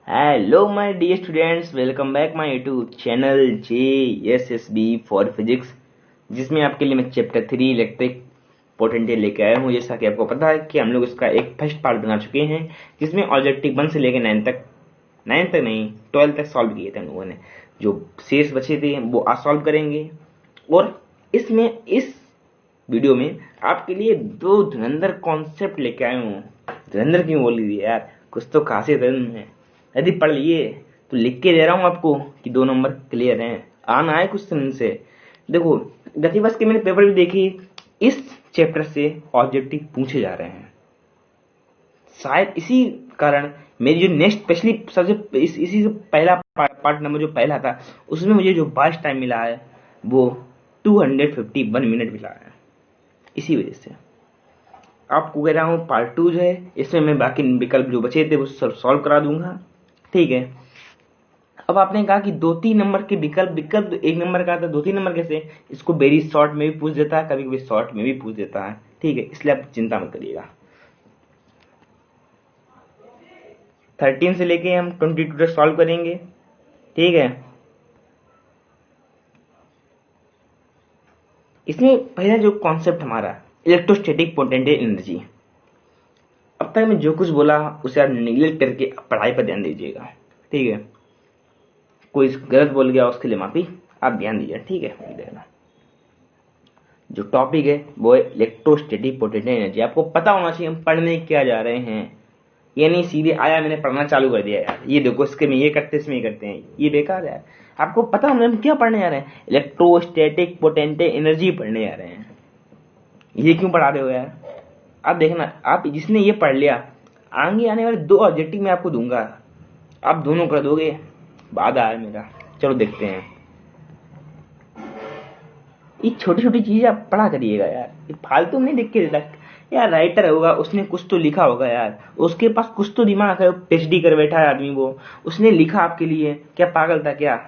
Hello my dear students, welcome back my YouTube channel JSSB for physics, जिसमें आपके लिए मैं चैप्टर 3 इलेक्ट्रिक पोटेंशियल लेके आया हूँ। जैसा कि आपको पता है कि हम लोग इसका एक फर्स्ट पार्ट बना चुके हैं, जिसमें ऑब्जेक्टिव 1 से लेकर 9 तक नहीं 12 तक सॉल्व किए थे हम लोगों ने। जो शेष बचे थे वो आज सॉल्व करेंगे। और इस वीडियो में आपके लिए दो धुरंधर कॉन्सेप्ट लेके आया हूँ। धुरंधर क्यों बोल लीजिए यार, कुछ तो खासियत है। यदि पढ़ लिए तो लिख के दे रहा हूँ आपको कि 2 नंबर क्लियर हैं। आना है कुछ दिन से। देखो, गतिवश के मैंने पेपर भी देखी, इस चैप्टर से ऑब्जेक्टिव पूछे जा रहे हैं। शायद इसी कारण मेरी जो नेक्स्ट स्पेशली सबसे इसी से पहला पार्ट नंबर जो पहला था, उसमें मुझे जो 22 टाइम मिला है वो 251 मिनट मिला है। इसी वजह से आपको कह रहा हूँ पार्ट 2 जो है, इसमें मैं बाकी विकल्प जो बचे थे वो सब सॉल्व करा दूंगा। ठीक है। अब आपने कहा कि 2-3 नंबर के विकल्प 1 नंबर का था, 2-3 नंबर कैसे? इसको वेरी शॉर्ट में भी पूछ देता है, कभी कभी शॉर्ट में भी पूछ देता है। ठीक है, इसलिए आप चिंता मत करिएगा। 13 से लेके हम 22 तक सॉल्व करेंगे। ठीक है। इसमें पहला जो कॉन्सेप्ट हमारा इलेक्ट्रोस्टैटिक पोटेंशियल एनर्जी। अब तक मैं जो कुछ बोला उसे आप निगलेक्ट करके पढ़ाई पर ध्यान दीजिएगा। ठीक है। कोई गलत बोल गया उसके लिए माफी, आप ध्यान दीजिए। ठीक है। देखना, जो टॉपिक है वो है इलेक्ट्रोस्टैटिक पोटेंशियल एनर्जी। आपको पता होना चाहिए हम पढ़ने क्या जा रहे हैं। ये नहीं सीधे आया मैंने पढ़ना चालू कर दिया यार, ये देखो इसके में ये करते इसमें ये करते हैं, ये बेकार है। आपको पता हम क्या पढ़ने जा रहे हैं? इलेक्ट्रोस्टैटिक पोटेंशियल एनर्जी पढ़ने जा रहे हैं। ये क्यों पढ़ा रहे हो यार? आप देखना, आप जिसने ये पढ़ लिया, आगे आने वाले 2 ऑब्जेक्टिव मैं आपको दूंगा, आप दोनों कर दोगे। वादा है मेरा। चलो देखते हैं। ये छोटी छोटी चीजें आप पढ़ा करिएगा यार, ये फालतू नहीं लिख के देता यार। राइटर होगा, उसने कुछ तो लिखा होगा यार, उसके पास कुछ तो दिमाग है। PhD कर बैठा है आदमी, वो उसने लिखा आपके लिए। क्या पागल था क्या?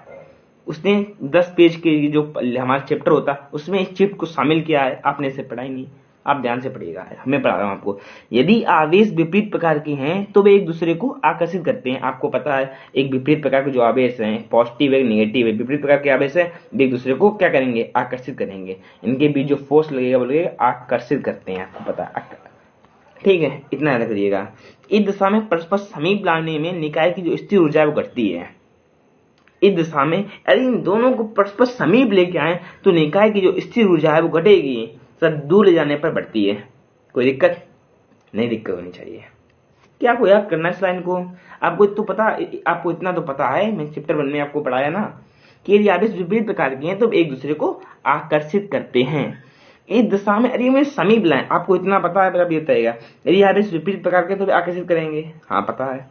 उसने 10 पेज के जो हमारा चैप्टर होता उसमें इस चैप्टर को शामिल किया है, आपने इसे पढ़ा ही नहीं। आप ध्यान से पढ़िएगा, मैं पढ़ा रहा हूं आपको। यदि आवेश विपरीत प्रकार के हैं तो वे एक दूसरे को आकर्षित करते हैं। आपको पता है एक विपरीत प्रकार के जो आवेश हैं, पॉजिटिव है नेगेटिव है, विपरीत प्रकार के आवेश है वे एक दूसरे को क्या करेंगे? आकर्षित करेंगे। इनके बीच जो फोर्स लगेगा बोलेगा आकर्षित करते हैं। आपको पता है। ठीक है, इतना याद रखिएगा। इस दिशा में परस्पर समीप लाने में निकाय की जो स्थिर ऊर्जा वो घटती है। इस दिशा में यदि इन दोनों को परस्पर समीप लेके आए तो निकाय की जो स्थिर ऊर्जा है वो घटेगी, सर दूर ले जाने पर बढ़ती है। कोई दिक्कत नहीं? दिक्कत होनी चाहिए। क्या आपको याद करना है इस लाइन को? आपको तो पता, आपको इतना तो पता है, मैं चैप्टर 1 में आपको पढ़ाया ना कि यदि आवेश विपरीत प्रकार के हैं तो एक दूसरे को आकर्षित करते हैं। इस दिशा में यदि हमें समीप लाएं, आपको इतना पता है, भी बताएगा यदि आवेश विपरीत प्रकार के तो आकर्षित करेंगे। हाँ पता है।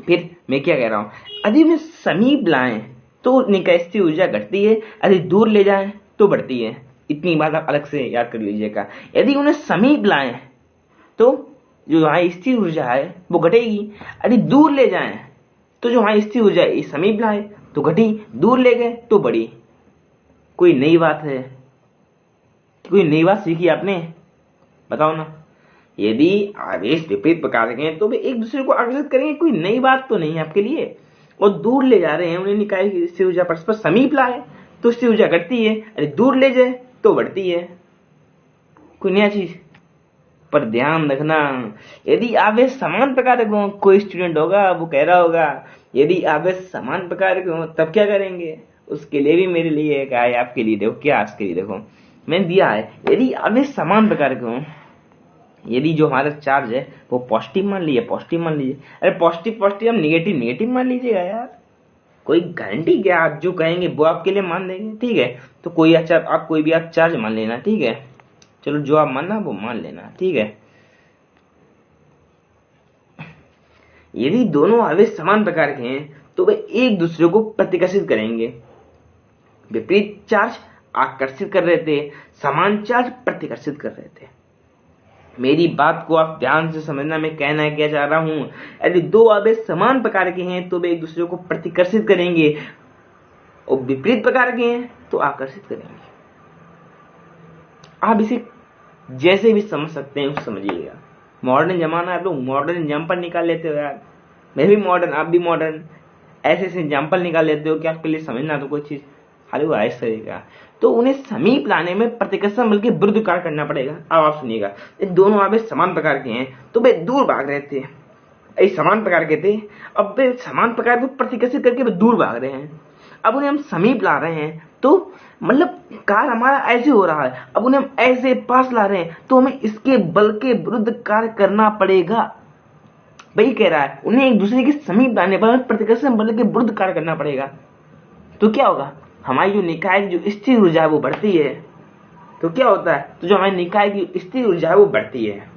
फिर मैं क्या कह रहा हूं, यदि में समीप लाएं तो निकाय ऊर्जा घटती है, यदि दूर ले जाएं तो बढ़ती है। इतनी बात आप अलग से याद कर लीजिएगा। यदि उन्हें समीप लाएं तो जो वहां स्थिर ऊर्जा है वो घटेगी, यदि दूर ले जाएं तो जो वहां स्थिर ऊर्जा है समीप लाए तो घटी, दूर ले गए तो बढ़ी। कोई नई बात है? कोई नई बात सीखी आपने? बताओ ना। यदि आवेश विपरीत प्रकार के हैं तो वे एक दूसरे को आकर्षित करेंगे, कोई नई बात तो नहीं है आपके लिए। और दूर ले जा रहे हैं, उन्हें निकाय की स्थिर ऊर्जा परस्पर समीप लाए तो स्थिर ऊर्जा घटती है, अरे दूर ले जाए तो बढ़ती है। कोई नया चीज पर ध्यान रखना। यदि आवेश समान प्रकार के हो, कोई स्टूडेंट होगा वो कह रहा होगा यदि आवेश समान प्रकार के हो तब क्या करेंगे? उसके लिए भी मेरे लिए एक आया, आपके लिए देखो क्या, आज के लिए देखो मैंने दिया है। यदि आवेश समान प्रकार के हो, यदि जो हमारा चार्ज है वो पॉजिटिव मान लीजिए, पॉजिटिव मान लीजिए, अरे पॉजिटिव पॉजिटिव हम निगेटिव निगेटिव मान लीजिएगा यार। कोई गारंटी क्या? आप जो कहेंगे वो आपके लिए मान देंगे। ठीक है, तो कोई अच्छा आप कोई भी आप चार्ज मान लेना। ठीक है, चलो जो आप मानना वो मान लेना। ठीक है। यदि दोनों आवेश समान प्रकार के हैं तो वे एक दूसरे को प्रतिकर्षित करेंगे। विपरीत चार्ज आकर्षित कर रहे थे, समान चार्ज प्रतिकर्षित कर रहे थे। मेरी बात को आप ध्यान से समझना, मैं कहना क्या चाह रहा हूं। यदि 2 आवेश समान प्रकार के हैं तो वे एक दूसरे को प्रतिकर्षित करेंगे, और विपरीत प्रकार के हैं तो आकर्षित करेंगे। आप इसे जैसे भी समझ सकते हैं उसे समझिएगा। मॉडर्न जमाना है, आप लोग मॉडर्न जम पर निकाल लेते हो यार। मैं भी मॉडर्न, आप भी मॉडर्न, ऐसे ऐसे एग्जाम्पल निकाल लेते हो कि आपके लिए समझना तो कोई चीज खाली वो ऐसा रहेगा। तो उन्हें समीप लाने में प्रतिकर्षण बल के विरुद्ध कार्य करना पड़ेगा। अब आप सुनिएगा, ये दोनों आवेश समान प्रकार के हैं तो वे दूर भाग रहे थे, ये समान प्रकार के थे, अब वे समान प्रकार को प्रतिकर्षित करके वे दूर भाग रहे हैं। अब उन्हें हम समीप ला रहे हैं तो मतलब कार्य हमारा ऐसे हो रहा है, अब उन्हें हम ऐसे पास ला रहे हैं तो हमें इसके बल के विरुद्ध कार्य करना पड़ेगा। वही कह रहा है, उन्हें एक दूसरे के समीप लाने पर प्रतिकर्षण बल के विरुद्ध कार्य करना पड़ेगा। तो क्या होगा, हमारी जो निकाय की जो स्थिर ऊर्जा है वो बढ़ती है। तो क्या होता है, तो जो हमारी निकाय की स्थिर ऊर्जा है वो बढ़ती है।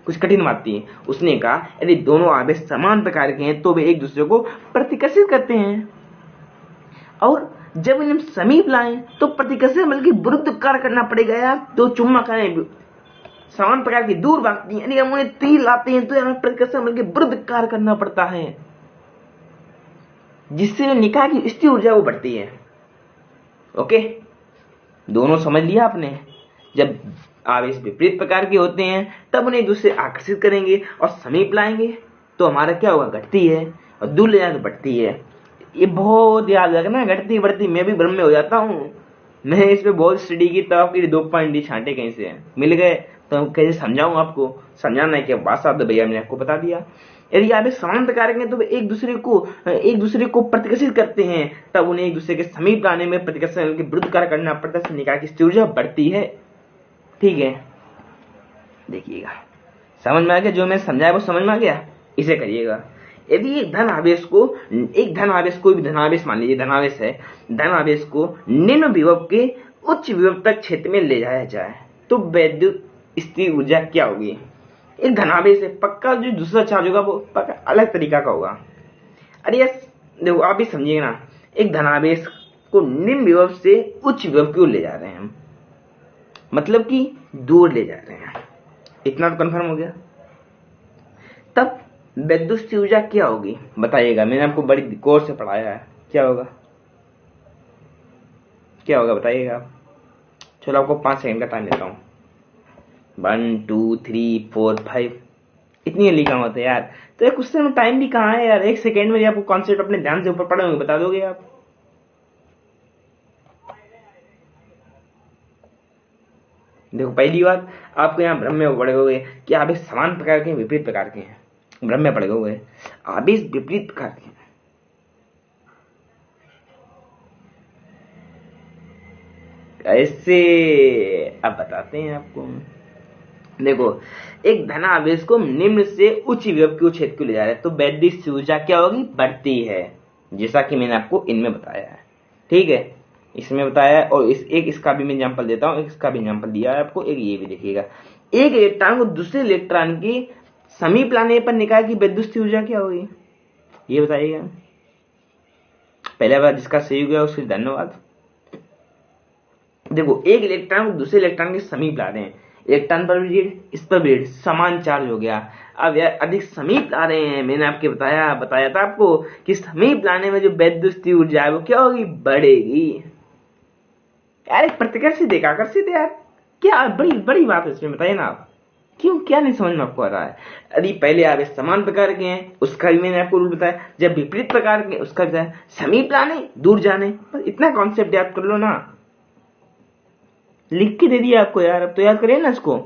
कुछ कठिन बात नहीं है। उसने कहा यदि दोनों आवेश समान प्रकार के हैं तो वे एक दूसरे को प्रतिकर्षित करते हैं, और जब इन्हें समीप लाएं तो प्रतिकर्षण बल के विरुद्ध कार्य करना पड़ेगा यार। दो चुम्बक समान प्रकार की दूर भागती हैं, यदि हम उन्हें तीर लाते हैं तो हमें प्रतिकर्षण बल के विरुद्ध कार्य करना पड़ता है, जिससे निकाय की स्थिर ऊर्जा वो बढ़ती है। ओके, दोनों समझ लिया आपने। जब आवेश विपरीत प्रकार के होते हैं तब उन्हें एक दूसरे आकर्षित करेंगे और समीप लाएंगे तो हमारा क्या होगा, घटती है, और दूर ले जाए तो बढ़ती है। ये बहुत याद रखना, घटती बढ़ती। मैं भी भ्रम में हो जाता हूँ, मैं इस पे बहुत स्टडी की, तब आपके 2 पॉइंट डी छांटे कहीं से मिल गए तो कैसे समझाऊं आपको। समझाना है कि बात साहब तो भैया मैंने आपको बता दिया। यदि आवेश समान प्रकार के तो वे एक दूसरे को प्रतिकर्षित करते हैं, तब उन्हें एक दूसरे के समीप लाने में प्रतिकर्षण के विरुद्ध कार्य करना पड़ता है, निकाय की स्थिर ऊर्जा बढ़ती है। ठीक है, देखिएगा समझ में आ गया, जो मैं समझाया वो समझ में आ गया। इसे करिएगा, यदि एक धन आवेश कोई भी धनावेश मान लीजिए, धनावेश है, धनावेश को निम्न विभव के उच्च विभव तक क्षेत्र में ले जाया जाए तो वैद्युत स्थिर ऊर्जा क्या होगी। एक धनावेश है, पक्का जो दूसरा चार्ज होगा वो पक्का अलग तरीका का होगा। अरे यार देखो, आप भी समझिएगा ना, एक धनावेश को निम्न विभव से उच्च विभव की ओर ले जा रहे हैं, मतलब कि दूर ले जा रहे हैं, इतना तो कंफर्म हो गया। तब वैद्युत स्थिर ऊर्जा क्या होगी बताइएगा, मैंने आपको बड़ी गौर से पढ़ाया है। क्या होगा बताइएगा। चलो आपको 5 सेकंड का टाइम देता हूँ। 1 2 3 4 5 इतनी लिखा होता है यार, तो एक क्वेश्चन में टाइम भी कहाँ है यार। 1 सेकंड में आपको कॉन्सेप्ट अपने ध्यान से ऊपर पढ़े होंगे, बता दोगे आप। देखो पहली बात, आपको यहाँ भ्रम में पड़े हुए कि आवेश समान प्रकार के विपरीत प्रकार के हैं, भ्रम में पड़े हुए आवेश विपरीत प्रकार के हैं। ऐसे अब बताते हैं आपको। देखो, एक धन आवेश को निम्न से उच्च विभव की क्षेत्र को ले जा रहा है तो वैद्युत ऊर्जा क्या होगी, बढ़ती है, जैसा कि मैंने आपको इनमें बताया है। ठीक है, इसमें बताया है, और इसका भी मैं एग्जांपल देता हूँ, इसका भी एग्जांपल दिया है आपको। एक ये भी देखिएगा, एक इलेक्ट्रॉन को दूसरे इलेक्ट्रॉन की समीप लाने पर निकाय की वैद्युत ऊर्जा क्या होगी, ये बताइएगा। पहला बार जिसका सही हो गया उसके धन्यवाद। देखो, एक इलेक्ट्रॉन को दूसरे इलेक्ट्रॉन के समीप ला रहे हैं, इलेक्ट्रॉन पर भी इस पर भी समान चार्ज हो गया। अब यार अधिक समीप ला रहे हैं, मैंने आपके बताया था आपको कि समीप लाने में जो वैद्युत ऊर्जा है वो क्या होगी, बढ़ेगी। यार एक प्रतिकर्षित एक आकर्षित है यार, क्या बड़ी बात है इसमें, बताइए ना आप। क्यों, क्या नहीं समझ में आपको आ रहा है। यदि पहले आवेश समान प्रकार के हैं उसका भी मैंने आपको रूल बताया, जब विपरीत प्रकार के उसका बताया, समीप लाने दूर जाने, बस इतना कॉन्सेप्ट याद कर लो ना, लिख के दे दिया आपको यार। अब तो याद करिए ना इसको।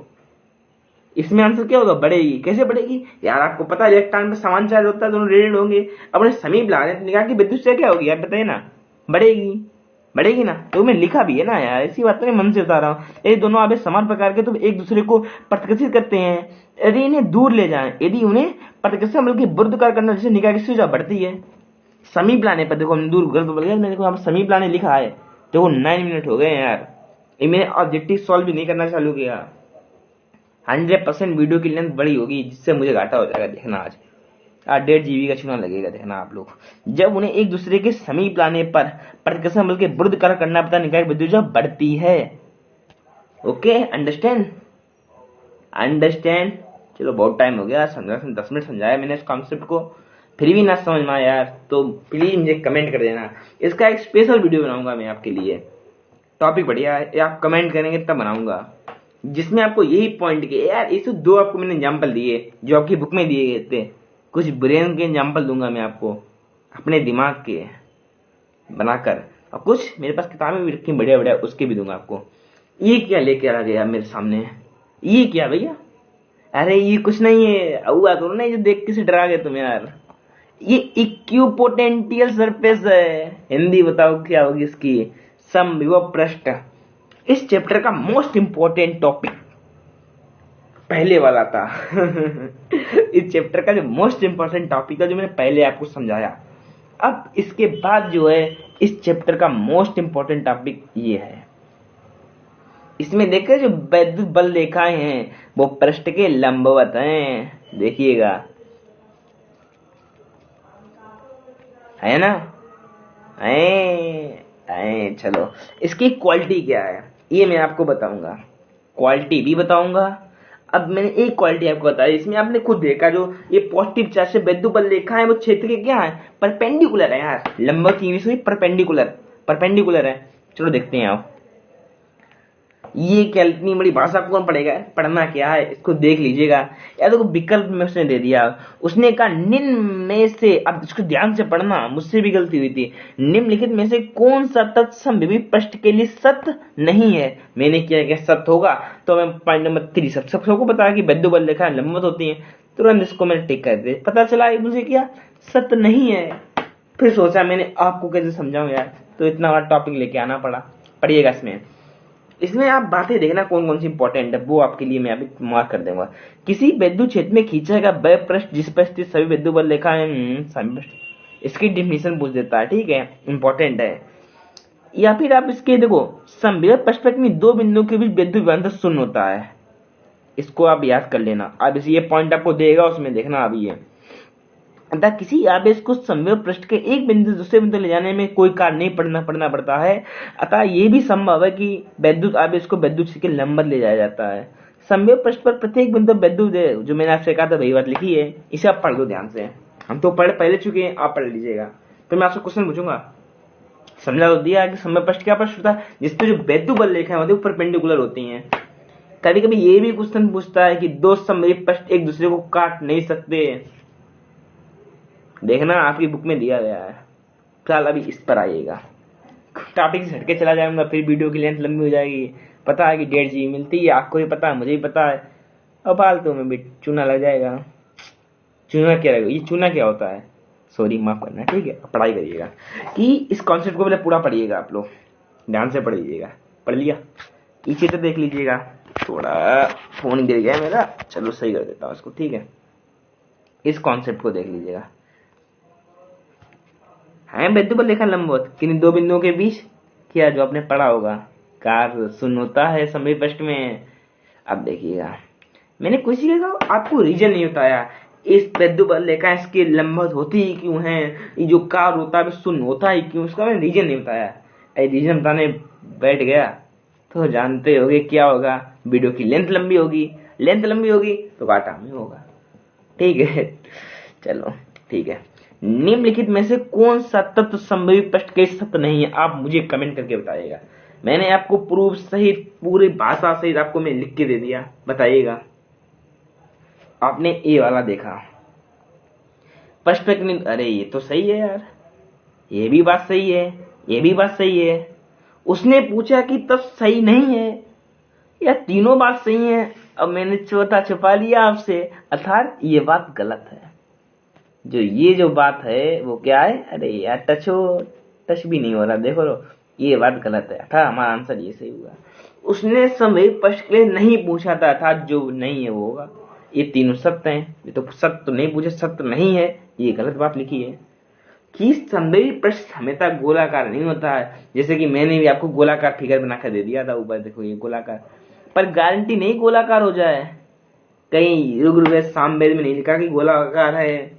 इसमें आंसर क्या होगा, बढ़ेगी। कैसे बढ़ेगी यार, आपको पता है इलेक्ट्रॉन में समान चार्ज होता है, दोनों रिलेटेड होंगे। अब उन्हें समीप ला रहे हैं तो निकाय की विद्युत ऊर्जा क्या होगी यार, बताइए ना। बढ़ेगी ना, तो मैं लिखा भी है ना यार, इसी बात में मन से बता रहा हूँ। यदि दोनों आवेश समान प्रकार के तो एक दूसरे को प्रतिकर्षित करते हैं, यदि इन्हें दूर ले जाएं, यदि उन्हें प्रतिकर्षण बल के विरुद्ध कार्य करना, जैसे निकाय की ऊर्जा बढ़ती है। समीप लाने पर देखो, हमने दूर गलत बोल गया, मैंने देखो यहाँ समीप लाने लिखा है, देखो 9 मिनट हो गए यार। ये मैंने ऑब्जेक्टिव सॉल्व भी नहीं करना चालू किया। 100% वीडियो की लेंथ बड़ी होगी, जिससे मुझे घाटा हो जाएगा। देखना आज 1.5 GB का चुना लगेगा, देखना आप लोग। जब उन्हें एक दूसरे के समीप लाने पर प्रतिकर्षण बल के विरुद्ध कार्य करना पड़ता है, निकाय की विद्युत ऊर्जा बढ़ती है। Okay, understand. चलो बहुत टाइम हो गया, 10 मिनट समझाया मैंने इस कॉन्सेप्ट को, फिर भी ना समझ में आया यार तो प्लीज मुझे कमेंट कर देना। इसका एक स्पेशल वीडियो बनाऊंगा मैं आपके लिए, टॉपिक बढ़िया है, आप कमेंट करेंगे तब बनाऊंगा, जिसमें आपको यही पॉइंट के यार, इस 2 आपको मैंने एग्जाम्पल दिए जो आपकी बुक में दिए गए थे, कुछ ब्रेन के एग्जाम्पल दूंगा मैं आपको अपने दिमाग के बनाकर, और कुछ मेरे पास किताबें भी रखी बढ़िया बढ़िया, उसके भी दूंगा आपको। ये क्या लेके आ गया मेरे सामने, ये क्या भैया? अरे ये कुछ नहीं है, हुआ करो ना, ये देख किसे डरा गए तुम यार। ये इक्विपोटेंशियल सरफेस है, हिंदी बताओ क्या होगी इसकी? समविभव पृष्ठ। इस चैप्टर का मोस्ट इंपॉर्टेंट टॉपिक पहले वाला था। इस चैप्टर का जो मोस्ट इंपॉर्टेंट टॉपिक था, जो मैंने पहले आपको समझाया, अब इसके बाद जो है इस चैप्टर का मोस्ट इंपॉर्टेंट टॉपिक ये है। इसमें देखिए जो वैद्युत बल रेखाएं हैं वो पृष्ठ के लंबवत हैं, देखिएगा, है ना? चलो, इसकी क्वालिटी क्या है ये मैं आपको बताऊंगा, क्वालिटी भी बताऊंगा। अब मैंने एक क्वालिटी आपको बताई, इसमें आपने खुद देखा जो ये पॉजिटिव चार्ज से वैद्युत बल रेखा है वो क्षेत्र के क्या है, परपेंडिकुलर है यार। लंबवत की इंग्लिश में परपेंडिकुलर है। चलो देखते हैं आप, ये क्या इतनी बड़ी भाषा कौन पढ़ेगा? पढ़ना क्या है इसको देख लीजिएगा। या तो विकल्प में उसने दे दिया, उसने कहा निम्न में से, अब इसको ध्यान से पढ़ना, मुझसे भी गलती हुई थी, निम्नलिखित में से कौन सा तत्व समविभव पृष्ठ के लिए सत्य नहीं है? मैंने क्या सत्य होगा, तो मैं पॉइंट नंबर 3 सबको पता है कि वैद्युत बल रेखा लंबवत होती है, तुरंत इसको मैंने टिक कर दिया, पता चला मुझे क्या सत्य नहीं है। फिर सोचा मैंने आपको कैसे समझाऊं यार, तो इतना बड़ा टॉपिक लेके आना पड़ा। पढ़िएगा इसमें आप बातें देखना कौन कौन सी इंपॉर्टेंट है, वो आपके लिए मैं अभी मार्क कर दूंगा। किसी वैद्युत क्षेत्र में खींचा गया वह पृष्ठ जिस पर स्थित सभी वैद्युत बल रेखा है, इसकी डिफिनेशन पूछ देता है, ठीक है, इंपॉर्टेंट है। या फिर आप इसके देखो, समविभव पृष्ठ में दो बिंदुओं के बीच वैद्युत विभवांतर शून्य होता है, इसको आप याद कर लेना। अब ये पॉइंट आपको देगा, उसमें देखना अभी है। अतः किसी आवेश को समविभव पृष्ठ के एक बिंदु से दूसरे बिंदु ले जाने में कोई कार्य नहीं पड़ना पड़ता है। अतः यह भी संभव है कि वैद्युत आवेश को वैद्युत क्षेत्र के लंबवत ले जाया जाता है। समविभव पृष्ठ पर प्रत्येक बिंदु वैद्युत, जो मैंने आपसे कहा था वही बात लिखी है, इसे आप पढ़ दो ध्यान से। हम तो पढ़ चुके हैं, आप पढ़ लीजिएगा। तो मैं आपसे क्वेश्चन पूछूंगा, समझा तो दिया कि समविभव पृष्ठ क्या पृष्ठ होता है जिसपे जो वैद्युत बल रेखाएं होती है परपेंडिकुलर होती हैं। कभी कभी ये भी क्वेश्चन पूछता है कि दो समविभव पृष्ठ एक दूसरे को काट नहीं सकते, देखना आपकी बुक में दिया गया है। फिलहाल अभी इस पर आइएगा, टॉपिक से हटके चला जाऊंगा, फिर वीडियो की लेंथ लंबी हो जाएगी। पता है कि 1.5 GB मिलती है, आपको भी पता है, मुझे भी पता है, और फालतू में भी चूना लग जाएगा। चूना क्या लगेगा, ये चूना क्या होता है, सॉरी माफ करना, ठीक है। पढ़ाई करिएगा कि इस कॉन्सेप्ट को पहले पूरा पढ़िएगा, आप लोग ध्यान से पढ़िएगा। पढ़ लिया? पीछे तो देख लीजिएगा, थोड़ा फोन गिर गया मेरा, चलो सही कर देता हूँ इसको, ठीक है। इस कॉन्सेप्ट को देख लीजिएगा, है वैद्युत बल रेखा लंबवत किन्हीं दो बिंदुओं के बीच, क्या जो आपने पढ़ा होगा, कार्य शून्य होता है समविभव पृष्ठ में। अब देखिएगा, मैंने कुछ आपको रीजन नहीं बताया, इस वैद्युत बल रेखा इसके लंबवत होती ही क्यों है, ये जो कार्य होता है शून्य होता ही क्यों, इसका मैंने रीजन नहीं बताया। रीजन बताने बैठ गया तो जानते होगे क्या होगा, वीडियो की लेंथ लंबी होगी तो घाटा में होगा, ठीक है। चलो ठीक है, निम्नलिखित में से कौन सा तत्व समविभव पृष्ठ के सत्य नहीं है, आप मुझे कमेंट करके बताइएगा। मैंने आपको प्रूफ सहित पूरी भाषा सहित आपको मैं लिख के दे दिया, बताइएगा। आपने ए वाला देखा पृष्ठ पे, अरे ये तो सही है यार, ये भी बात सही है, ये भी बात सही है। उसने पूछा कि तब सही नहीं है या तीनों बात सही है, अब मैंने चौथा छुपा लिया आपसे, अर्थात ये बात गलत है। ये जो बात है वो क्या है, अरे यार टच भी नहीं हो रहा, देखो लो, ये बात गलत है, अर्थात हमारा आंसर ये सही हुआ। उसने समविभव पृष्ठ के लिए नहीं पूछा था, अर्थात जो नहीं है वो होगा। ये तीनों सत्य हैं, ये तो सत्य तो नहीं पूछे, सत्य नहीं है, ये गलत बात लिखी है। कि समविभव पृष्ठ हमेशा गोलाकार नहीं होता है, जैसे कि मैंने भी आपको गोलाकार फिगर बनाकर दे दिया था ऊपर, देखो ये गोलाकार, पर गारंटी नहीं गोलाकार हो जाए। कहीं ऋग्वेद सामवेद में नहीं लिखा कि गोलाकार है,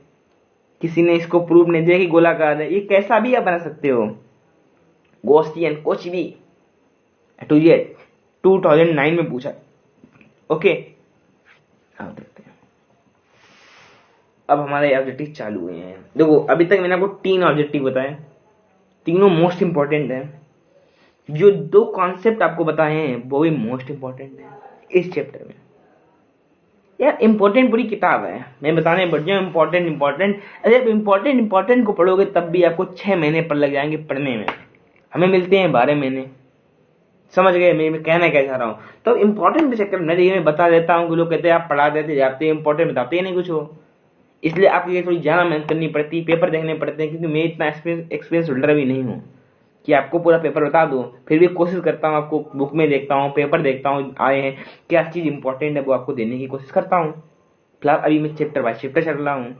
किसी ने इसको प्रूव नहीं दिया कि गोलाकार है, ये कैसा भी आप बना सकते हो। गॉसियन कुछ भी 2009 में पूछा, ओके। अब देखते हैं, अब हमारे ऑब्जेक्टिव चालू हुए हैं। देखो अभी तक मैंने आपको 3 ऑब्जेक्टिव बताए, तीनों मोस्ट इंपॉर्टेंट है। जो 2 कॉन्सेप्ट आपको बताए हैं वो भी मोस्ट इंपॉर्टेंट है इस चैप्टर में। यार इम्पोर्टेंट पूरी किताब है, मैं बताने बढ़ जाऊँ इम्पोर्टेंट। अरे इम्पोर्टेंट को पढ़ोगे तब भी आपको 6 महीने पर लग जाएंगे पढ़ने में, हमें मिलते हैं 12 महीने। समझ गए मैं कहना क्या चाह रहा हूँ? तो इम्पोर्टेंट के चक्कर में देखिए मैं बता देता हूँ कि लोग कहते हैं आप पढ़ा देते जाते हैं, इम्पोर्टेंट बताते ही नहीं कुछ हो। इसलिए आपको ये थोड़ी ज्यादा मेहनत करनी पड़ती है, पेपर देखने पड़ते हैं, क्योंकि मैं इतना एक्सपीरियंस होल्डर भी नहीं हूँ कि आपको पूरा पेपर बता दूं। फिर भी कोशिश करता हूँ, आपको बुक में देखता हूँ, पेपर देखता हूँ आए हैं, क्या चीज इंपॉर्टेंट है वो आपको देने की कोशिश करता हूँ। फिलहाल अभी मैं चैप्टर बाय चैप्टर चल रहा हूँ।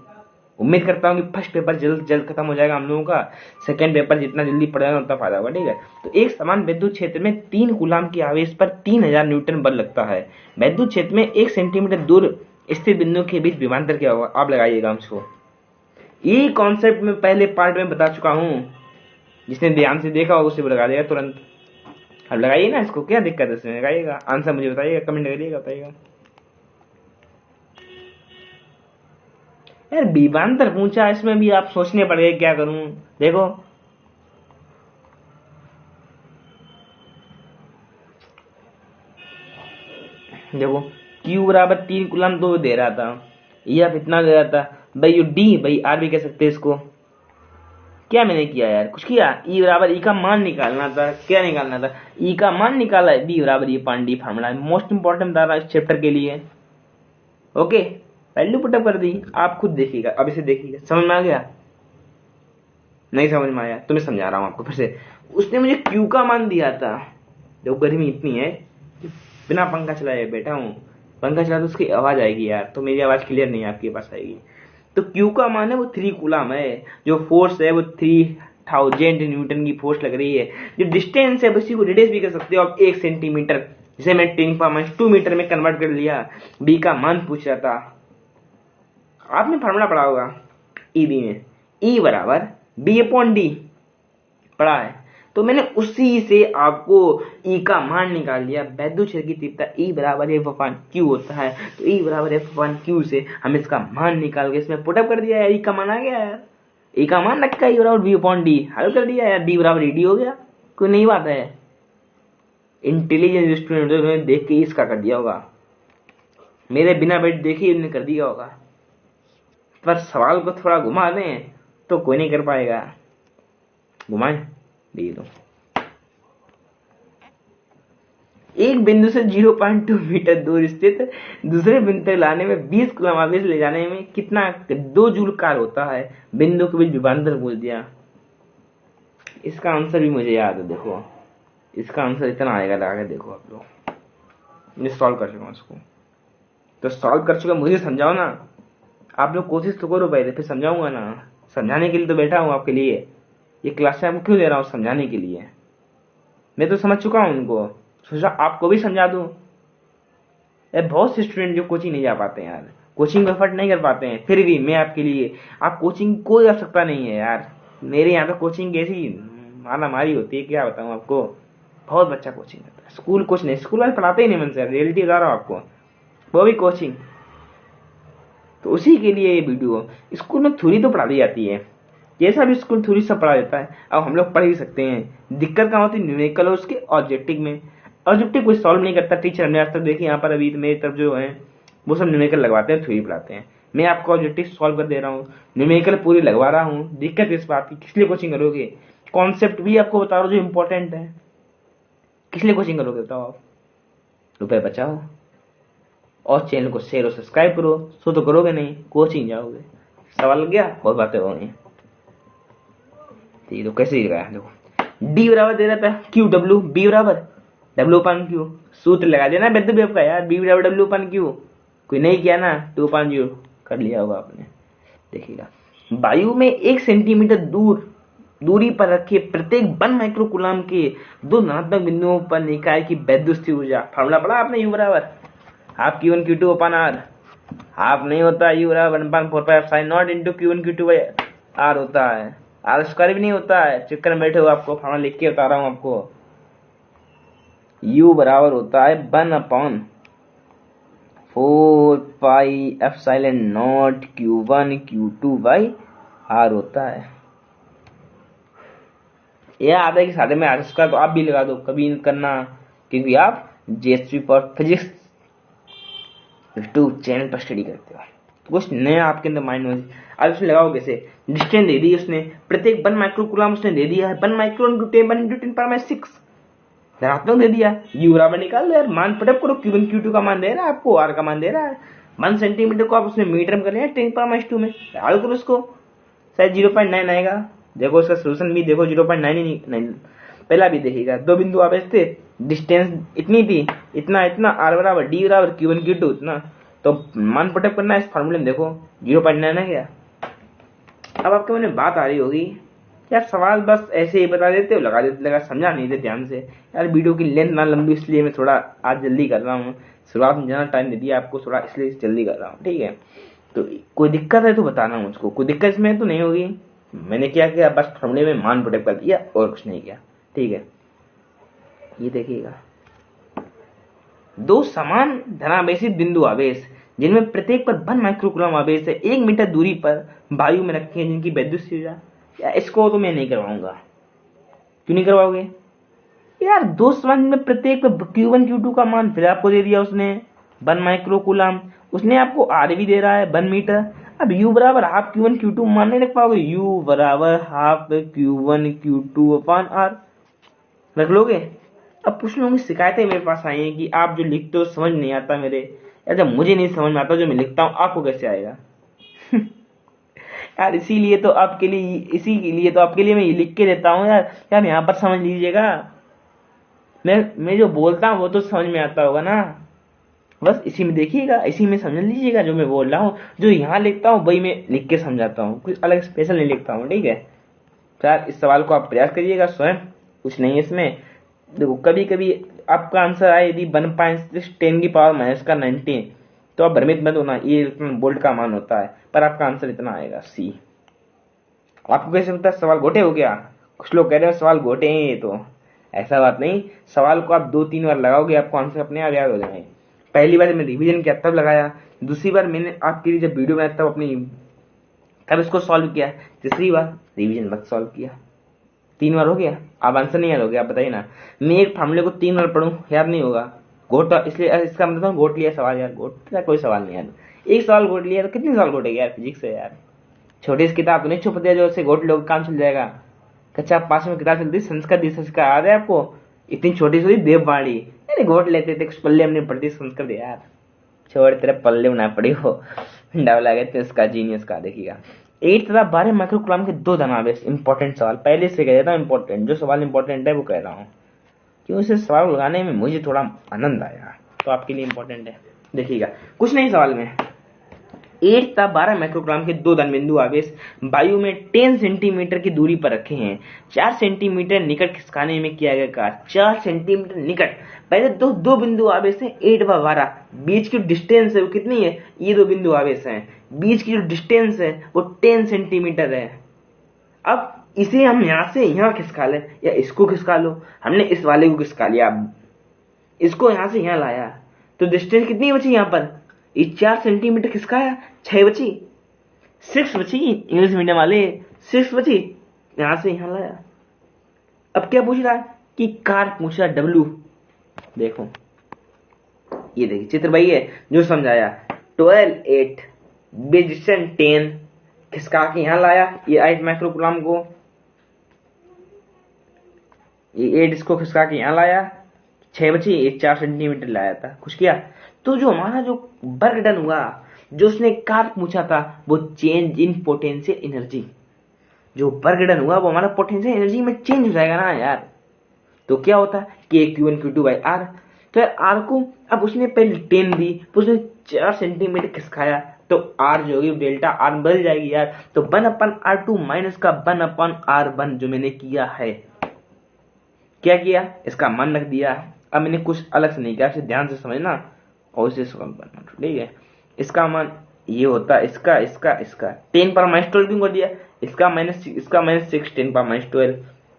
उम्मीद करता हूँ कि फर्स्ट पेपर जल्द जल्द खत्म हो जाएगा हम लोगों का, सेकंड पेपर जितना जल्दी पड़ जाएगा उतना फायदा होगा। ठीक है, तो एक समान विद्युत क्षेत्र में 3 कूलाम के आवेश पर 3000 न्यूटन बल लगता है। विद्युत क्षेत्र में 1 सेंटीमीटर दूर स्थित बिंदु के बीच विभवांतर क्या होगा? आप लगाइएगा मुझको। ये कॉन्सेप्ट में पहले पार्ट में बता चुका हूँ, जिसने ध्यान से देखा होगा उसे लगा देगा तुरंत। अब लगाइए ना इसको, क्या दिक्कत है इसमें? लगाइएगा, आंसर मुझे बताइएगा, कमेंट करिएगा, बताइएगा। यार विभवांतर पूछा, इसमें भी आप सोचने पड़ेगा क्या करूं। देखो देखो Q बराबर 3 कूलम तो दे रहा था, F इतना दे रहा था भाई, यू D भाई R भी कह सकते हैं इसको। क्या मैंने किया यार? कुछ किया? E बराबर E का मान निकालना था। क्या निकालना था? E का मान निकाला है। B बराबर E पान D फार्मूला है, मोस्ट इंपॉर्टेंट बता रहा इस चैप्टर के लिए। ओके, वैल्यू पुटअप कर दी, आप खुद देखिएगा। अब इसे देखिएगा, समझ में आ गया? नहीं समझ में आया तो मैं समझा रहा हूँ आपको फिर से। उसने मुझे Q का मान दिया था। देखो गर्मी इतनी है, बिना पंखा चलाए बैठा हूँ, पंखा चला तो उसकी आवाज आएगी यार, तो मेरी आवाज क्लियर नहीं आपके पास आएगी। तो Q का मान है वो 3 कूलम है, जो फोर्स है वो 3000 न्यूटन की फोर्स लग रही है। जो डिस्टेंस है उसी को रेडियस भी कर सकते हो आप, 1 सेंटीमीटर, जिसे मैं 10⁻²मीटर में कन्वर्ट कर लिया। B का मान पूछ रहा था, आपने फार्मूला पढ़ा होगा EB में, E बराबर B/D पढ़ा है, तो मैंने उसी से आपको E का मान निकाल लिया। विद्युत क्षेत्र की तीव्रता E बराबर F/Q होता है, तो E बराबर F/Q से हम इसका मान निकाल के इसमें पुटअप कर दिया यार। E का मान आ गया यार, E का मान रखा E बराबर B/D, हल कर दिया यार। D बराबर ED हो गया, कोई नई बात है। इंटेलिजेंट स्टूडेंट ने देख के इसका कर दिया होगा, मेरे बिना बैठ देखे उन्होंने कर दिया होगा। पर सवाल को थोड़ा घुमा दें तो कोई नहीं कर पाएगा। घुमाएं, देखिए तो एक बिंदु से 0.2 मीटर दूर स्थित दूसरे बिंदु तक लाने में 20 कूलम आवेश ले जाने में कितना 2 जूल कार्य होता है? बिंदु के बीच विभवांतर बोल दिया। इसका आंसर भी मुझे याद है, देखो इसका आंसर इतना आएगा, लगा के देखो आप लोग। मैं सॉल्व कर चुका हूं इसको, तो सॉल्व कर चुका, मुझे समझाओ ना। आप लोग कोशिश तो करो पहले, फिर समझाऊंगा ना। समझाने के लिए तो बैठा हूं आपके लिए, ये क्लास आपको क्यों दे रहा हूं? समझाने के लिए। मैं तो समझ चुका हूं उनको, सोचा आपको भी समझा दूं। बहुत से स्टूडेंट जो कोचिंग नहीं जा पाते हैं यार, कोचिंग में एफर्ट नहीं कर पाते हैं, फिर भी मैं आपके लिए, आप कोचिंग कोई आवश्यकता नहीं है यार। मेरे यहाँ तो कोचिंग कैसी मारा मारी होती है, क्या बताऊं आपको। बहुत बच्चा कोचिंग करता है, स्कूल कुछ नहीं, स्कूल वाले पढ़ाते ही नहीं मन से, रियलिटी बता रहा हूँ आपको, वो भी कोचिंग। तो उसी के लिए ये वीडियो। स्कूल में थ्योरी तो पढ़ा दी जाती है, जैसा भी स्कूल थ्योरी सब पढ़ा देता है, अब हम लोग पढ़ ही सकते हैं। दिक्कत कहाँ होती है? न्यूमेरिकल और उसके ऑब्जेक्टिव में। ऑब्जेक्टिव कोई सॉल्व नहीं करता टीचर, हमने आज तक देखिए यहाँ पर अभी मेरी तरफ जो है वो सब न्यूमेरिकल लगवाते हैं, थ्योरी पढ़ाते हैं। मैं आपको ऑब्जेक्टिव सॉल्व कर दे रहा हूँ, न्यूमेरिकल पूरी लगवा रहा हूँ। दिक्कत इस बात की, किस लिए कोचिंग करोगे? कॉन्सेप्ट भी आपको बता रहा हूँ जो इंपॉर्टेंट है, किस लिए कोचिंग करोगे बताओ आप? रुपए बचाओ और चैनल को शेयर और सब्सक्राइब करो, सो तो करोगे नहीं, कोचिंग जाओगे। सवाल लग गया? बहुत बातें हो गई। तो कैसे लगाया? देखो डी बराबर दे रहा था QW, बी बराबर W/Q, सूत्र लगा देना बेद बेब का यार। बी बराबर W/Q, कोई नहीं किया ना? 2/0 कर लिया होगा आपने। देखिएगा, वायु में 1 सेंटीमीटर दूरी पर रखे प्रत्येक 1 माइक्रोकूलम के 2 धनात्मक बिंदुओं पर निकाय की वैद्युत ऊर्जा। फार्मूला पढ़ा आपने? U बराबर हाफ Q1 Q2 अपन R, हाफ नहीं होता, U बराबर 1/4π/0 इंटू Q1 Q2 R होता है। R स्क्वायर भी नहीं होता है, चक्कर में बैठे हो, आपको फार्मूला लिख के बता रहा हूं आपको। U बराबर होता है 1/4πε0 Q1 Q2/R होता है। यह आधा कि साधे में R स्क्वायर तो आप भी लगा दो, कभी करना, क्योंकि आप JSP पर फिजिक्स यूट्यूब चैनल पर स्टडी करते हो तो कुछ नया आपके अंदर माइंड में अब उसने लगाओ कैसे, डिस्टेंस दे दी उसने, प्रत्येक 1 माइक्रोकूलम उसने दे दिया है, 1 micro into 10 1 into 10 power minus 6 धनात्मक दे दिया। यू बराबर निकाल लो यार, मान पटअप करो, Q1 Q2 का मान दे रहा है आपको, आर का मान दे रहा है। 1 सेंटीमीटर को आप उसमें मीटर में कर रहे हैं 10 पावर माइनस 2 में, डाल करो उसको, शायद 0.9 आएगा। देखो उसका सोल्यूशन भी देखो, 0.9 ही नहीं, पहला भी देखिएगा। दो बिंदु आवेश थे, डिस्टेंस इतनी थी, इतना इतना, आर बराबर डी बराबर Q1 Q2 इतना, तो मान पटअप करना है इस फॉर्मूले में, देखो 0.9 है क्या। अब आपके मन में बात आ रही होगी यार, सवाल बस ऐसे ही बता देते हो, लगा देते, लगा समझा नहीं थे ध्यान से यार, वीडियो की लेंथ ना लंबी, इसलिए मैं थोड़ा आज जल्दी कर रहा हूँ, शुरुआत में ज़्यादा टाइम दे दिया आपको थोड़ा, इसलिए जल्दी कर रहा हूँ, ठीक है। तो कोई दिक्कत है तो बताना मुझको, कोई दिक्कत इसमें तो नहीं होगी। मैंने क्या किया, बस फॉर्मूले में मान पुटअप कर दिया और कुछ नहीं किया, ठीक है। ये देखिएगा, दो समान धनावेशित बिंदु आवेश जिनमें प्रत्येक पर 1 माइक्रोकूलम आवेश है 1 मीटर दूरी पर वायु में रखे हैं, जिनकी वैद्युत ऊर्जा, या इसको तो मैं नहीं करवाऊंगा। क्यों नहीं करवाओगे यार, दो समान में प्रत्येक पर Q1 Q2 का मान फिर आपको दे दिया उसने 1 माइक्रोकूलम, उसने आपको आर भी दे रहा है 1 मीटर। अब U बराबर हाफ Q1 Q2 मान नहीं रख पाओगे, U बराबर half Q1 Q2 upon R रख लोगे। अब कुछ लोगों की शिकायतें मेरे पास आई हैं कि आप जो लिखते हो समझ नहीं आता मेरे, या जब मुझे नहीं समझ में आता जो मैं लिखता हूँ आपको कैसे आएगा यार इसीलिए तो आपके लिए, इसी के लिए तो आपके लिए मैं ये लिख के देता हूँ यार, यार यहाँ पर समझ लीजिएगा, मैं जो बोलता हूँ वो तो समझ में आता होगा ना, बस इसी में देखिएगा, इसी में समझ लीजिएगा जो मैं बोल रहा हूँ, जो यहाँ लिखता हूँ वही मैं लिख के समझाता हूँ, कुछ अलग स्पेशल नहीं लिखता हूँ, ठीक है। यार इस सवाल को आप प्रयास करिएगा स्वयं, कुछ नहीं है इसमें। देखो कभी कभी आपका आंसर आए यदि 1.6 10 की पावर माइनस का 19, तो आप भ्रमित मत होना, ये बोल्ट का मान होता है, पर आपका आंसर इतना आएगा सी। आपको कैसे पता सवाल घोटे हो गया, कुछ लोग कह रहे हैं सवाल घोटे हैं, ये तो ऐसा बात नहीं, सवाल को आप 2-3 बार लगाओगे आपको आंसर अपने आप याद हो जाएंगे। पहली बार मैं रिवीजन किया तब लगाया, दूसरी बार मैंने आपके लिए जब वीडियो बनाया तब अपनी तब इसको सॉल्व किया, तीसरी बार रिवीजन मत सॉल्व किया। 3 बार हो गया, अब आंसर नहीं याद हो गया, आप बताइए ना, मैं एक फार्मूले को 3 बार पढ़ूं याद नहीं होगा, घोट, इसलिए इसका मतलब घोट लिया सवाल यार, घोट का कोई सवाल नहीं यार, एक सवाल घोट लिया तो कितने सवाल घोटेगा यार फिजिक्स है यार, छोटी सी किताब तो नहीं छुप दिया जो उससे घोट लोग काम चल जाएगा। कक्षा 5 में किताब चलती संस्कृत याद है आपको, इतनी छोटी सी देववाणी, अरे घोट लेते थे, कुछ पल्ले हमने पढ़ती संस्कृत यार, छोड़ तेरे पल्ले ना पड़ी हो डावला गए थे इसका जीनियस का। देखिएगा 8 तथा 12 माइक्रोकूलम के 2 धनावेश, इंपॉर्टेंट सवाल पहले से कह देता हूँ, इंपॉर्टेंट जो सवाल इंपॉर्टेंट है वो कह रहा हूँ, क्यों इसे सवाल लगाने में मुझे थोड़ा आनंद आया, तो आपके लिए इंपॉर्टेंट है। देखिएगा कुछ नहीं सवाल में, 8 तथा 12 माइक्रोग्राम के 2 धनबिंदु आवेश वायु में 10 सेंटीमीटर की दूरी पर रखे हैं, 4 सेंटीमीटर निकट खिसकाने में किया गया कार्य, 4 सेंटीमीटर निकट, पहले दो बिंदु आवेश हैं 8 व 12, बीच की डिस्टेंस है वो कितनी है, ये 2 बिंदु आवेश हैं, बीच की जो डिस्टेंस है वो 10 सेंटीमीटर है। अब इसे हम यहां से यहां खिसका ले या इसको खिसका लो, हमने इस वाले को खिसका लिया, इसको यहां से यहां लाया, तो डिस्टेंस कितनी बची यहां पर, ये 4 सेंटीमीटर खिसकाया, 6 बची, 6 बची, इंग्लिश मीडियम वाले 6 बची, यहां से यहां लाया। अब क्या पूछ रहा है कि कार पूछ रहा W, देखो ये देखिए चित्र भाई है जो समझाया, 12 8 डिस्टेंस 10 खिसका के यहां लाया, ये 8 माइक्रोकूलम को, ये 8 इसको खिसका के यहां लाया, 6 बची, ये 4 सेंटीमीटर लाया था, खुश किया। तो जो हमारा जो वर्क डन हुआ, जो उसने कार्य पूछा था वो चेंज इन पोटेंशियल एनर्जी, जो वर्क डन हुआ वो हमारा पोटेंशियल एनर्जी में चेंज हो जाएगा ना यार, तो क्या होता है K Q1 Q2 by R, तो यार R को अब उसने पहले 10 दी, उसने 4 सेंटीमीटर खिसकाया, तो R जो होगी डेल्टा R बदल जाएगी यार, तो 1/R2 माइनस का 1/R1 जो मैंने किया है, क्या किया इसका मान रख दिया। अब मैंने कुछ अलग से नहीं किया, इसे ध्यान से समझना और इसे समझना, ठीक है। इसका मान ये होता है, इसका इसका इसका 10 पर माइनस 12 क्यों कर दिया, इसका माइनस 6 10 पर माइनस 12,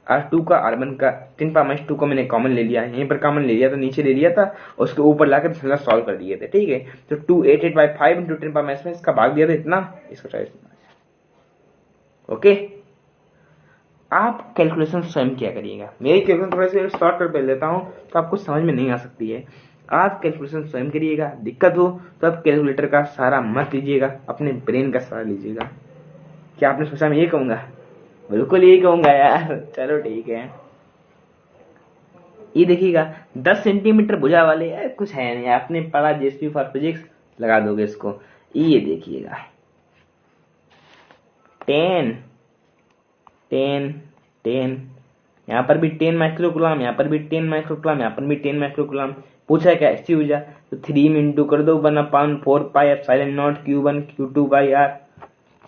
R2 का R1 का 10 पर माइनस 2 को मैंने कॉमन ले लिया, यहीं पर कॉमन ले लिया था, नीचे ले लिया था और उसके ऊपर लाकर सॉल्व कर दिए थे, ठीक है। तो 288/5 × 10 पर माइनस में इसका भाग दिया था इतना, इसका चाहिए ओके। आप कैलकुलेशन स्वयं किया करिएगा, मेरी कैलकुलेशन थोड़ा सा शॉर्ट कर देता हूँ तो आपको समझ में नहीं आ सकती है, आप कैलकुलेशन स्वयं करिएगा। दिक्कत हो तो आप कैलकुलेटर का सहारा मत लीजिएगा, अपने ब्रेन का सहारा लीजिएगा। क्या आपने सोचा मैं ये कहूंगा? बिल्कुल यही कहूंगा यार। चलो ठीक है, ये देखिएगा 10 सेंटीमीटर भुजा वाले यार कुछ है नहीं, आपने पढ़ा जेएसपी फॉर फिजिक्स, लगा दोगे इसको। ये देखिएगा 10 10 10, यहाँ पर भी 10 माइक्रोकुलाम, यहाँ पर भी 10 माइक्रोकुलाम, यहाँ पर भी 10 माइक्रोकुलाम। पूछा है क्या ऐसी ऊर्जा, तो 3 में इंटू कर दो 1/4 pi epsilon not Q1 Q2 by R।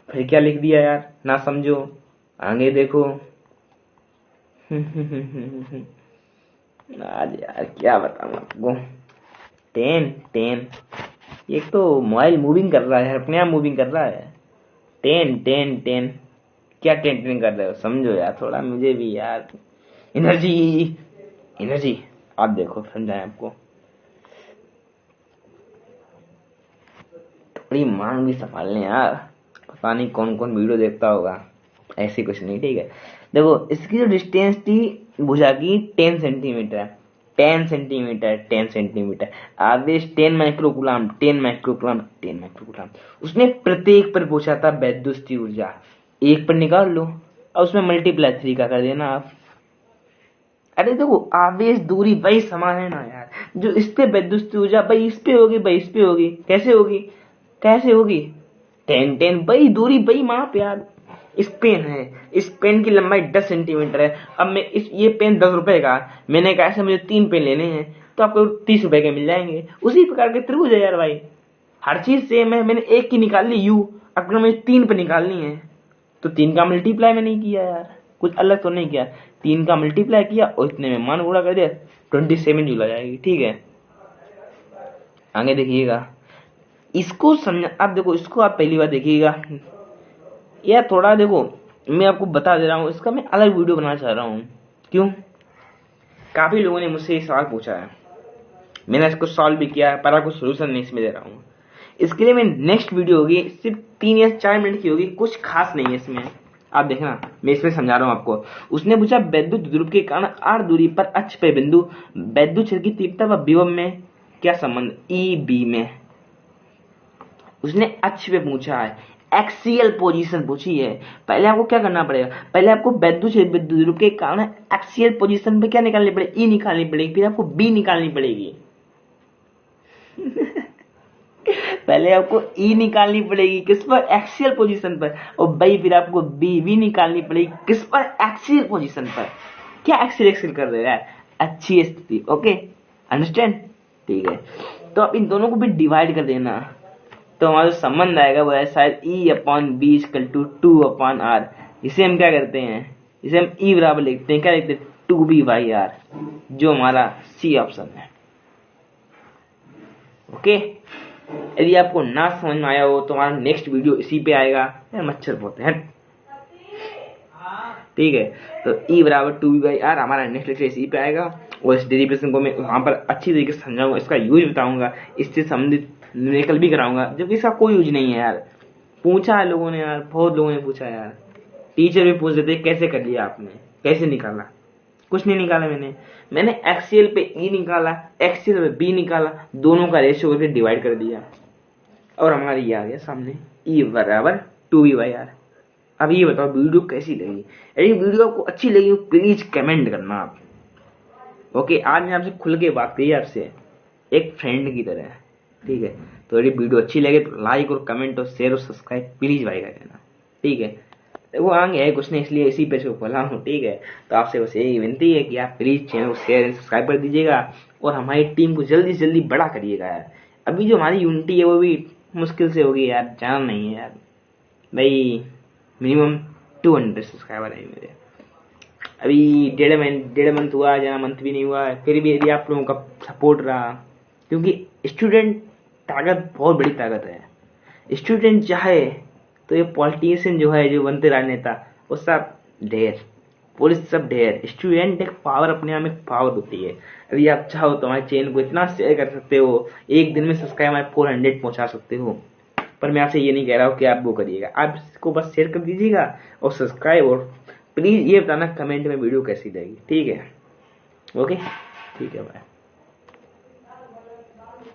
फिर क्या लिख दिया यार, ना समझो, आगे देखो। आज यार क्या बताऊं आपको। 10 10, एक तो मोबाइल मूविंग कर रहा है, अपने आप मूविंग कर रहा है। 10 10 10, क्या 10 10 कर रहे हो, समझो यार थोड़ा, मुझे भी यार एनर्जी एनर्जी। आप देखो समझाएं आपको, थोड़ी मांग भी संभाल लें यार, पता नहीं कौन कौन वीडियो देखता होगा। ऐसी कुछ नहीं, ठीक है। देखो इसकी जो डिस्टेंस थी भुजा की 10 सेंटीमीटर है, 10 सेंटीमीटर 10 सेंटीमीटर, आवेश 10 माइक्रोकुलाम 10 माइक्रोकुलाम 10 माइक्रोकुलाम। उसने प्रत्येक पर पूछा था वैद्युत ऊर्जा, एक पर निकाल लो और उसमें मल्टीप्लाई 3 का कर देना आप। अरे देखो आवेश दूरी वही समान है ना यार, जो इस पे वैद्युत ऊर्जा भाई इस पे होगी, भाई इस पे होगी, कैसे होगी, कैसे होगी, 10 10 भाई दूरी भाई माप यार। इस पेन है, इस पेन की लंबाई 10 सेंटीमीटर है। अब मैं ये पेन 10 रुपए का, मैंने कहा ऐसे मुझे 3 पेन लेने हैं तो आपको 30 रुपए के मिल जाएंगे। उसी प्रकार के त्रिभुज है यार भाई, हर चीज सेम है। मैंने एक की निकाल ली यू, अगर मुझे 3 पे निकालनी है तो 3 का मल्टीप्लाई में नहीं किया यार, कुछ अलग तो नहीं किया, 3 का मल्टीप्लाई किया और इतने में मान गुणा कर दिया, 27 जूल आ जाएगी, ठीक है। आगे देखिएगा, इसको समझ, आप देखो इसको आप पहली बार देखिएगा यार, थोड़ा देखो मैं आपको बता दे रहा हूँ, इसका मैं अलग वीडियो बनाना चाह रहा हूँ। क्यों? काफी लोगों ने मुझसे ये सवाल पूछा है, मैंने इसको सॉल्व भी किया है, पर कुछ सोल्यूशन नहीं इसमें दे रहा हूँ। इसके लिए मैं नेक्स्ट वीडियो होगी, सिर्फ 3 या 4 मिनट की होगी, कुछ खास नहीं है इसमें, आप देखना मैं इसमें समझा रहा हूँ आपको। उसने पूछा वैद्युत ध्रुव के कारण r दूरी पर अक्ष पे बिंदु वैद्युत क्षेत्र की तीव्रता व विभव में क्या संबंध, ई बी में। उसने अक्ष पे पूछा है, एक्सियल पोजीशन पूछी है। पहले आपको क्या करना पड़ेगा, पहले आपको वैद्युत ध्रुव के कारण एक्सियल पोजीशन पे क्या निकालनी पड़ेगी, ई निकालनी पड़ेगी, फिर आपको बी निकालनी पड़ेगी। पहले आपको ई निकालनी पड़ेगी किस पर, एक्सियल पोजीशन पर, और भाई फिर आपको बी भी निकालनी पड़ेगी किस पर, एक्सियल पोजीशन पर। क्या एक्सियल एक्सियल कर रहे हैं, अच्छी स्थिति, ओके अंडरस्टैंड, ठीक है। तो आप इन दोनों को भी डिवाइड कर देना, तो हमारा जो संबंध आएगा वो है शायद E/B = 2/R। इसे हम क्या करते हैं, इसे हम E बराबर लिखते हैं, क्या लिखते हैं, 2B/R, जो हमारा सी ऑप्शन है, ओके। यदि आपको ना समझ में आया हो तो हमारा नेक्स्ट वीडियो इसी पे आएगा। मच्छर बहुत है, ठीक है। तो E बराबर 2B/R हमारा नेक्स्ट लेक्चर इसी पे आएगा, और इस डेरिवेशन को मैं वहां पर अच्छी तरीके से समझाऊंगा, इसका यूज बताऊंगा, इससे संबंधित न्यूमेरिकल भी कराऊंगा, जबकि इसका कोई यूज नहीं है यार। पूछा है लोगों ने यार, बहुत लोगों ने पूछा यार, टीचर भी पूछ देते कैसे कर लिया आपने, कैसे निकाला, कुछ नहीं निकाला मैंने एक्सियल पे ई निकाला, एक्सियल पे बी निकाला, दोनों का रेशियो करके डिवाइड कर दिया, और हमारा ये आ गया सामने, ई बराबर 2B/R। अब ये बताओ वीडियो कैसी लगी, यदि वीडियो आपको अच्छी लगी प्लीज कमेंट करना आप, ओके। आज मैं आपसे खुल के बात करी, आपसे एक फ्रेंड की तरह, ठीक है। तो यदि वीडियो अच्छी लगे तो लाइक और कमेंट और शेयर और सब्सक्राइब प्लीज भाई कर देना, ठीक है। वो आगे है कुछ नहीं, इसलिए इसी पे से खोला हूँ, ठीक है। तो आपसे बस यही विनती है कि आप प्लीज चैनल को शेयर एंड सब्सक्राइब कर दीजिएगा, और हमारी टीम को जल्दी से जल्दी बड़ा करिएगा यार। अभी जो हमारी यूनिटी है वो भी मुश्किल से होगी यार, जान नहीं है यार भाई, मिनिमम 200 सब्सक्राइबर है मेरे। अभी डेढ़ मंथ हुआ, ज़्यादा मंथ भी नहीं हुआ है, फिर भी यदि आप लोगों का सपोर्ट रहा, क्योंकि स्टूडेंट ताकत बहुत बड़ी ताकत है। स्टूडेंट चाहे तो ये पॉलिटिशियन जो है, जो बनते राजनेता, वो सब ढेर, पुलिस सब ढेर, स्टूडेंट एक पावर, अपने आप में पावर होती है। यदि आप चाहो तो हमारे चैनल को इतना शेयर कर सकते हो, एक दिन में सब्सक्राइब हमारे 400 पहुंचा सकते हो। पर मैं आपसे ये नहीं कह रहा हूँ कि आप वो करिएगा, आप इसको बस शेयर कर दीजिएगा और सब्सक्राइब, और प्लीज ये बताना कमेंट में वीडियो कैसी लगी, ठीक है, ओके, ठीक है, बाय।